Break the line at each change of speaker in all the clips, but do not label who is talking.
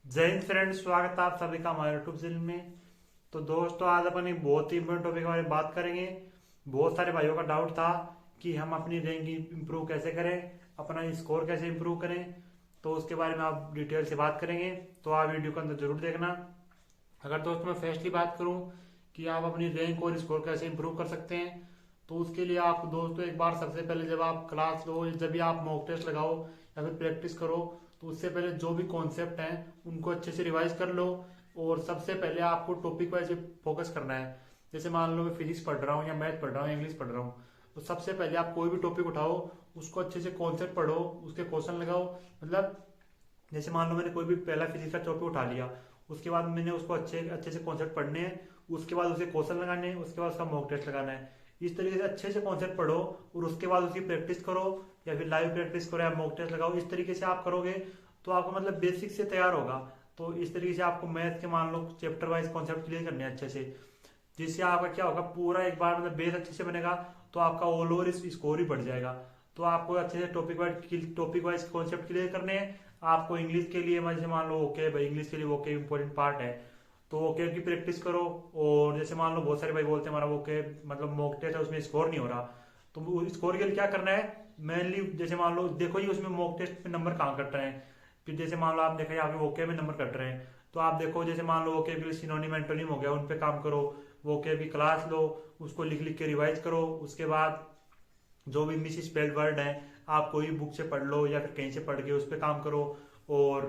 जय हिंद फ्रेंड्स, स्वागत है आप सभी का हमारे यूट्यूब चैनल में। तो दोस्तों, आज अपन एक बहुत ही इंपॉर्टेंट टॉपिक के बारे में बात करेंगे। बहुत सारे भाइयों का डाउट था कि हम अपनी रैंक इम्प्रूव कैसे करें, अपना स्कोर कैसे इम्प्रूव करें। तो उसके बारे में आप डिटेल से बात करेंगे, तो आप वीडियो को अंदर जरूर देखना। अगर दोस्तों मैं फर्स्टली बात करूं कि आप अपनी रैंक और स्कोर कैसे इंप्रूव कर सकते हैं, तो उसके लिए आप दोस्तों एक बार सबसे पहले जब आप क्लास लो, जब भी आप मॉक टेस्ट लगाओ या फिर प्रैक्टिस करो, तो उससे पहले जो भी कॉन्सेप्ट हैं उनको अच्छे से रिवाइज कर लो। और सबसे पहले आपको टॉपिक वाइज फोकस करना है। जैसे मान लो मैं फिजिक्स पढ़ रहा हूँ या मैथ पढ़ रहा हूँ, इंग्लिश पढ़ रहा हूँ, तो सबसे पहले आप कोई भी टॉपिक उठाओ, उसको अच्छे से कॉन्सेप्ट पढ़ो, उसके क्वेश्चन लगाओ। मतलब जैसे मान लो मैंने कोई भी पहला फिजिक्स का टॉपिक उठा लिया, उसके बाद मैंने उसको अच्छे अच्छे से कॉन्सेप्ट पढ़ने हैं, उसके बाद उसके क्वेश्चन लगाने हैं, उसके बाद उसका मॉक टेस्ट लगाना है। इस तरीके से अच्छे से कॉन्सेप्ट पढ़ो और उसके बाद उसकी प्रैक्टिस करो, या फिर लाइव प्रैक्टिस करो या मॉक टेस्ट लगाओ। इस तरीके से आप करोगे तो आपको मतलब बेसिक से तैयार होगा। तो इस तरीके से आपको मैथ के मान लो चैप्टर वाइज कॉन्सेप्ट क्लियर करने हैं अच्छे से, जिससे आपका क्या होगा, पूरा एक बार मतलब बेस अच्छे से बनेगा, तो आपका ऑल ओवर स्कोर ही बढ़ जाएगा। तो आपको अच्छे से टॉपिक वाइज कॉन्सेप्ट क्लियर करने हैं। आपको इंग्लिश के लिए जैसे मान लो ओके भाई, इंग्लिश के लिए ओके इंपॉर्टेंट पार्ट है, तो ओके की प्रैक्टिस करो। और जैसे मान लो बहुत सारे भाई बोलते हैं हमारा ओके मतलब मॉक टेस्ट है उसमें स्कोर नहीं हो रहा, तो स्कोर के लिए क्या करना है मेनली, जैसे मान लो देखो ये उसमें मॉक टेस्ट में नंबर कहाँ कट रहे हैं। फिर जैसे मान लो आप देखा यहाँ पे ओके में नंबर कट रहे हैं, तो आप देखो जैसे मान लो ओके के लिए सिनोनिम एंटोनिम हो गया, उन पे काम करो। ओके की क्लास लो, उसको लिख लिख के रिवाइज करो। उसके बाद जो भी मिस स्पेल्ड वर्ड है, आप कोई बुक से पढ़ लो या फिर कहीं से पढ़ के उस पर काम करो। और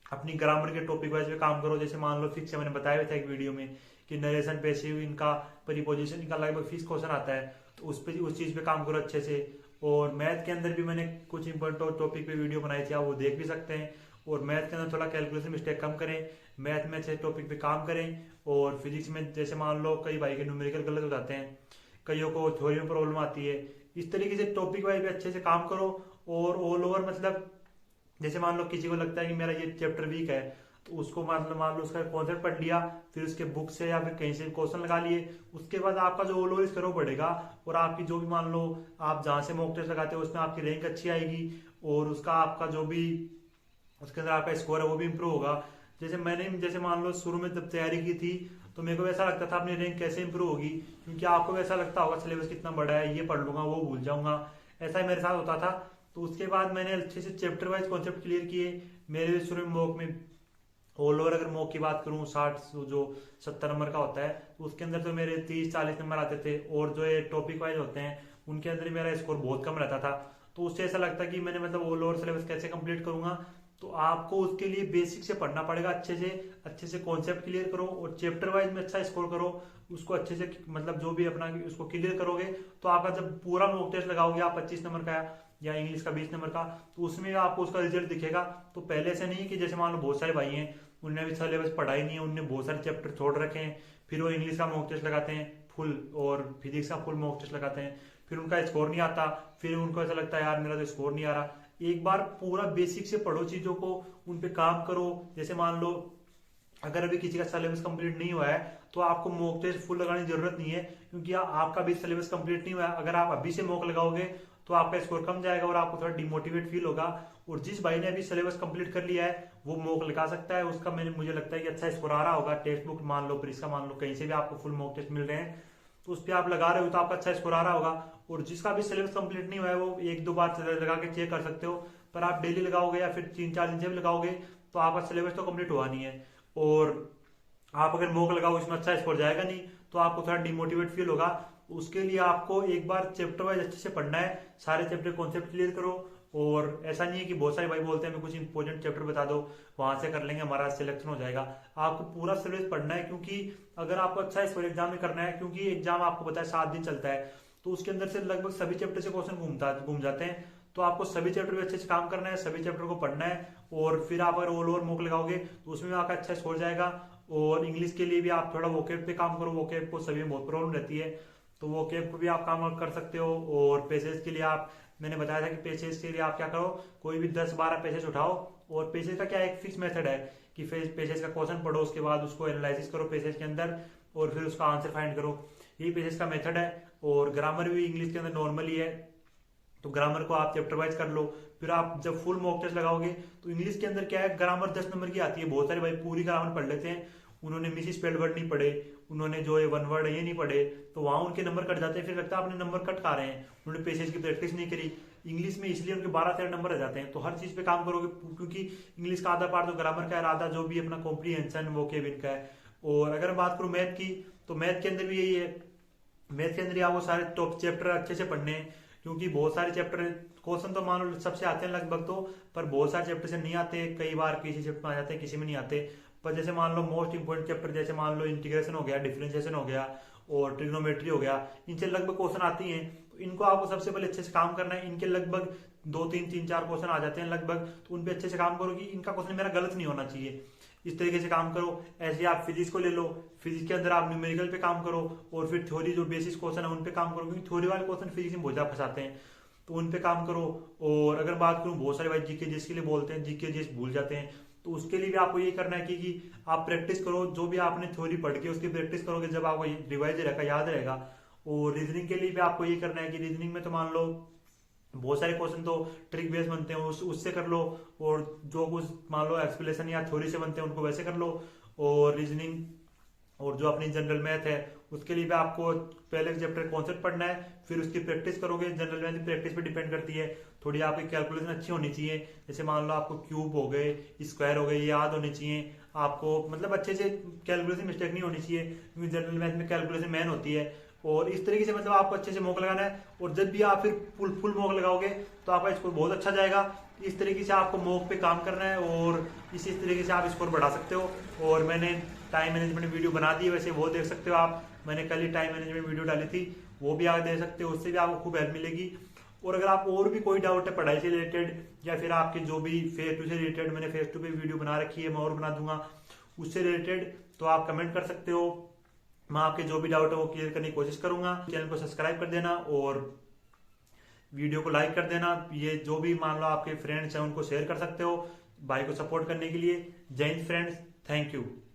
अपनी ग्रामर के टॉपिक वाइज पे काम करो। जैसे मान लो फिक्स मैंने बताया था एक वीडियो में कि नरेशन पैसिव इनका प्रीपोजिशन इनका लगभग फिक्स क्वेश्चन आता है, तो उस चीज पे काम करो अच्छे से। और मैथ के अंदर भी मैंने कुछ इंपॉर्टेंट टॉपिक पे वीडियो बनाई थी, आप वो देख भी सकते हैं। और मैथ के अंदर थोड़ा कैलकुलेशन मिस्टेक कम करें, मैथ में अच्छे टॉपिक पे काम करें। और फिजिक्स में जैसे मान लो कई भाई के न्यूमेरिकल गलत हो जाते हैं, कईयों को थ्योरी में प्रॉब्लम आती है। इस तरीके से टॉपिक वाइज भी अच्छे से काम करो। और ऑल ओवर मतलब जैसे मान लो किसी को लगता है कि मेरा ये चैप्टर वीक है, तो उसको मान लो उसका कॉन्सेप्ट पढ़ लिया, फिर उसके बुक से या फिर कहीं से क्वेश्चन लगा लिए, उसके बाद आपका जो ओवरऑल स्कोर वो बढ़ेगा। और आपकी जो भी मान लो आप जहां से मॉक टेस्ट लगाते हो उसमें आपकी रैंक अच्छी आएगी, और उसका आपका जो भी उसके अंदर आपका स्कोर है वो भी इम्प्रूव होगा। जैसे मान लो शुरू में जब तैयारी की थी, तो मेरे को ऐसा लगता था अपनी रैंक कैसे इंप्रूव होगी, क्योंकि आपको भी ऐसा लगता होगा सिलेबस कितना बड़ा है, ये पढ़ लूंगा वो भूल जाऊंगा। ऐसा ही मेरे साथ होता था। तो उसके बाद मैंने अच्छे से चैप्टर वाइज कॉन्सेप्ट क्लियर किए। मेरे भी शुरू में मॉक में ऑल ओवर अगर मॉक की बात करूं 60 जो 70 नंबर का होता है, तो उसके अंदर तो मेरे 30-40 नंबर आते थे। और जो ये टॉपिक वाइज होते हैं उनके अंदर मेरा स्कोर बहुत कम रहता था। तो उससे ऐसा लगता कि मैंने मतलब ऑल ओवर सिलेबस कैसे कंप्लीट करूंगा। तो आपको उसके लिए बेसिक से पढ़ना पड़ेगा, अच्छे से कॉन्सेप्ट क्लियर करो और चैप्टर वाइज में अच्छा स्कोर करो। उसको अच्छे से मतलब जो भी अपना उसको क्लियर करोगे, तो आपका जब पूरा मॉक टेस्ट लगाओगे आप 25 नंबर का या इंग्लिश का 20 नंबर का, तो उसमें आपको उसका रिजल्ट दिखेगा। तो पहले से नहीं कि जैसे मान लो बहुत सारे भाई हैं उनने भी सिलेबस पढ़ा ही नहीं है, उनने बहुत सारे चैप्टर छोड़ रखे हैं, फिर वो इंग्लिश का मॉक टेस्ट लगाते हैं फुल और फिजिक्स का फुल मॉक टेस्ट लगाते हैं, फिर उनका स्कोर नहीं आता। फिर उनको ऐसा लगता है यार मेरा तो स्कोर नहीं आ रहा। एक बार पूरा बेसिक से पढ़ो चीजों को, उन पे काम करो। जैसे मान लो अगर अभी किसी का सिलेबस कंप्लीट नहीं हुआ है, तो आपको मॉक टेस्ट फुल लगाने की जरूरत नहीं है, क्योंकि आपका भी सिलेबस कंप्लीट नहीं हुआ है। अगर आप अभी से मॉक लगाओगे तो आपका स्कोर कम जाएगा और आपको थोड़ा डिमोटिवेट फील होगा। और जिस भाई ने अभी सिलेबस कंप्लीट कर लिया है वो मॉक लगा सकता है, उसका मुझे लगता है कि अच्छा स्कोर आ रहा होगा। टेक्स्ट बुक मान लो, प्रिस का मान लो, कहीं से भी आपको फुल मॉक टेस्ट मिल रहे हैं, तो उस पर आप लगा रहे हो तो आपका अच्छा स्कोर आ रहा होगा। और जिसका भी सिलेबस कंप्लीट नहीं हुआ है वो एक दो बार लगा के चेक कर सकते हो। पर आप डेली लगाओगे या फिर 3-4 दिन से भी लगाओगे, तो आपका सिलेबस तो कंप्लीट हुआ नहीं है। और आप अगर मॉक लगाओ इसमें अच्छा स्कोर जाएगा नहीं, तो आपको थोड़ा डिमोटिवेट फील होगा। उसके लिए आपको एक बार चैप्टर वाइज अच्छे से पढ़ना है, सारे चैप्टर कॉन्सेप्ट क्लियर करो। और ऐसा नहीं है कि बहुत सारे भाई बोलते हैं हमें कुछ इंपॉर्टेंट चैप्टर बता दो, वहां से कर लेंगे हमारा सिलेक्शन हो जाएगा। आपको पूरा सिलेबस पढ़ना है, क्योंकि अगर आपको अच्छा स्कोर एग्जाम में करना है, क्योंकि एग्जाम आपको पता है 7 दिन चलता है, तो उसके अंदर से लगभग सभी चैप्टर से क्वेश्चन घूम जाते हैं। तो आपको सभी चैप्टर पे अच्छे से काम करना है, सभी चैप्टर को पढ़ना है। और फिर आप अगर ऑल ओवर मॉक लगाओगे तो उसमें भी आपका अच्छा स्कोर जाएगा। और इंग्लिश के लिए भी आप थोड़ा वोकेब पे काम करो, वोकेब को सभी में बहुत प्रॉब्लम रहती है, तो वोकेब को भी आप काम कर सकते हो। और पेसेज के लिए आप मैंने बताया था कि पेसेज के लिए आप क्या करो, कोई भी 10-12 पेसेज उठाओ। और पेसेज का क्या एक फिक्स मेथड है कि पेसेज का क्वेश्चन पढ़ो, उसके बाद उसको एनालिसिस करो पेसेज के अंदर, और फिर उसका आंसर फाइंड करो। यही पेसेज का मेथड है। और ग्रामर भी इंग्लिश के अंदर नॉर्मली है, तो ग्रामर को आप चैप्टर वाइज कर लो। फिर आप जब फुल मॉक टेस्ट लगाओगे तो इंग्लिश के अंदर क्या है, ग्रामर 10 नंबर की आती है। बहुत सारे भाई पूरी ग्रामर पढ़ लेते हैं, उन्होंने मिस स्पेल्ड वर्ड नहीं पढ़े, उन्होंने जो है वन वर्ड ये नहीं पढ़े, तो वहां उनके नंबर कट जाते हैं। फिर लगता है अपने नंबर कट खा रहे हैं, उन्होंने पेसेज की प्रैक्टिस नहीं करी इंग्लिश में, इसलिए उनके 12-13 नंबर आ जाते हैं। तो हर चीज पे काम करोगे, क्योंकि इंग्लिश का आधा पार्ट तो ग्रामर का है, आधा जो भी अपना कॉम्प्रीहेंशन वो के इनका है। और अगर बात करूं मैथ की, तो मैथ के अंदर भी यही है, मैथ के अंदर ही आपको सारे टॉप चैप्टर अच्छे से पढ़ने हैं, क्योंकि बहुत सारे चैप्टर क्वेश्चन तो मान लो सबसे आते हैं लगभग तो, पर बहुत सारे चैप्टर से नहीं आते, कई बार किसी चैप्टर में आ जाते हैं, किसी में नहीं आते। पर जैसे मान लो मोस्ट इंपोर्टेंट चैप्टर, जैसे मान लो इंटीग्रेशन हो गया, डिफरेंशिएशन हो गया और ट्रिग्नोमेट्री हो गया, इनसे लगभग क्वेश्चन आती हैं। तो इनको आपको सबसे पहले अच्छे से काम करना है। इनके लगभग 2-3-3-4 क्वेश्चन आ जाते हैं लगभग, तो उन पे अच्छे से काम करो कि इनका क्वेश्चन मेरा गलत नहीं होना चाहिए, इस तरीके से काम करो। ऐसे आप फिजिक्स को ले लो, फिजिक्स के अंदर आप न्यूमेरिकल पे काम करो, और फिर थ्योरी जो बेसिस क्वेश्चन है उन पे काम करो, क्योंकि थ्योरी वाले क्वेश्चन फिजिक्स में बहुत ज्यादा फंसाते हैं, तो उन पे काम करो। और अगर बात करूं, बहुत सारे भाई जीके जिस के लिए बोलते हैं, जीके जिस भूल जाते हैं, तो उसके लिए भी आपको ये करना है कि आप प्रैक्टिस करो, जो भी आपने थ्योरी पढ़ के उसकी प्रैक्टिस करोगे, जब आपको रिवाइज रहेगा, याद रहेगा। और रीजनिंग के लिए भी आपको ये करना है कि रीजनिंग में तो मान लो बहुत सारे क्वेश्चन तो ट्रिक बेस बनते हैं, उससे कर लो, और जो कुछ मान लो एक्सप्लेनेशन या थ्योरी से बनते हैं उनको वैसे कर लो। और रीजनिंग और जो अपनी जनरल मैथ है उसके लिए भी आपको पहले चैप्टर कॉन्सेप्ट पढ़ना है, फिर उसकी प्रैक्टिस करोगे। जनरल मैथ की प्रैक्टिस पे डिपेंड करती है, थोड़ी आपकी कैलकुलेशन अच्छी होनी चाहिए। जैसे मान लो आपको क्यूब हो गए, स्क्वायर हो गए, ये याद होने चाहिए आपको, मतलब अच्छे से कैलकुलेशन मिस्टेक नहीं होनी चाहिए, क्योंकि जनरल मैथ में कैलकुलेशन मैन होती है। और इस तरीके से मतलब आपको अच्छे से मॉक लगाना है, और जब भी आप फिर फुल मॉक लगाओगे तो आपका स्कोर बहुत अच्छा जाएगा। इस तरीके से आपको मॉक पे काम करना है, और इसी तरीके से आप स्कोर बढ़ा सकते हो। और मैंने टाइम मैनेजमेंट वीडियो बना दी है, वैसे वो देख सकते हो आप, मैंने कल ही टाइम मैनेजमेंट वीडियो डाली थी, वो भी आप देख सकते हो, उससे भी आपको खूब हेल्प मिलेगी। और अगर आप और भी कोई डाउट है पढ़ाई से रिलेटेड, या फिर आपके जो भी फेस टू से रिलेटेड, मैंने फेस टू पे वीडियो बना रखी है, मैं और बना दूंगा उससे रिलेटेड, तो आप कमेंट कर सकते हो, मैं आपके जो भी डाउट है वो क्लियर करने की कोशिश करूंगा। चैनल को सब्सक्राइब कर देना और वीडियो को लाइक कर देना। ये जो भी मान लो आपके फ्रेंड्स हैं उनको शेयर कर सकते हो भाई को सपोर्ट करने के लिए। जय हिंद फ्रेंड्स, थैंक यू।